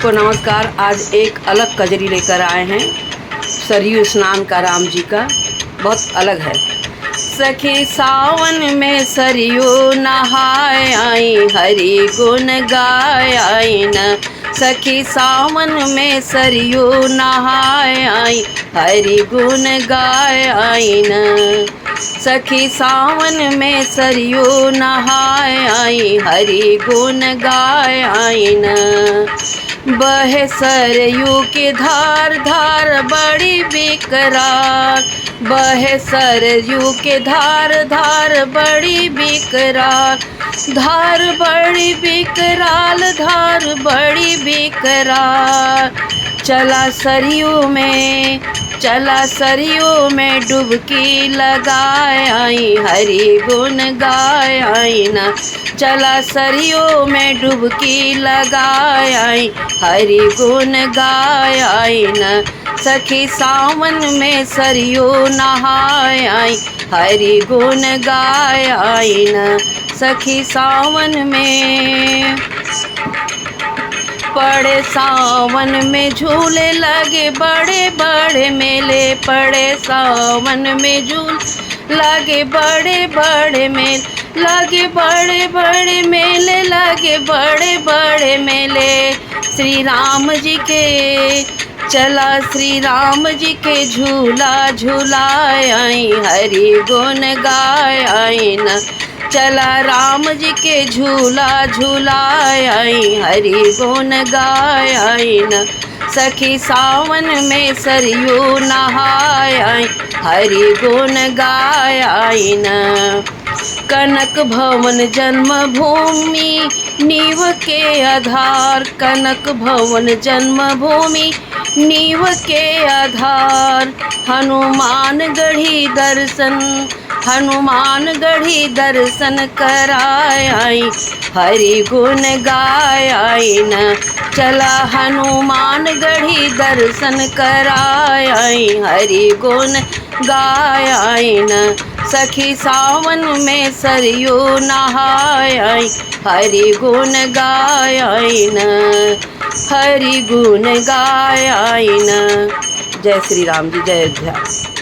को नमस्कार। आज एक अलग कजरी लेकर आए हैं। सरयू स्नान का राम जी का बहुत अलग है। सखी सावन में सरयू नहाए आई, हरि गुण गाय आई न। सखी सावन में सरयू नहाए आई, हरि गुण गाय आई न। सखी सावन में सरयू नहाए आई, हरि गुण गाय आई न। बहे सरयू की धार धार बड़ी बेकरार, बहे सरयू के धार धार बड़ी बेकरार, धार बड़ी बेकरार, धार बड़ी बेकरार। चला सरयू में, चला सरयू में डुबकी लगाए आई, हरि गुण गाय आई न। चला सरयू में डुबकी लगाए आई, हरि गुण गाय आई न। सखी सावन में सरयू नहाए आई, हरि गुण गाय आई न। सखी सावन में पड़े सावन में झूले लगे बड़े बड़े मेले, पड़े सावन में झूल लगे बड़े बड़े मेले, लगे बड़े बड़े मेले, लगे बड़े बड़े मेले। श्री राम जी के चला, श्री राम जी के झूला झूलाए आई, हरि गुण गाय आई न। चला राम जी के झूला झूलाए आई, हरि गुण गाय आई न। सखी सावन में सरयू नहाए आई, हरि गुण गाय आई न। कनक भवन जन्मभूमि नीव के आधार, कनक भवन जन्मभूमि नीव के आधार। हनुमान गढ़ी दर्शन, हनुमान गढ़ी दर्शन कराए आई, हरि गुण गाय आई न। चला हनुमान गढ़ी दर्शन कराए आई, हरि गुण गाय आई न। सखी सावन में सरयू नहाए आई, हरि गुण गाय आई न, हरि गुण गाय आई न। जय श्री राम जी, जय अयोध्या।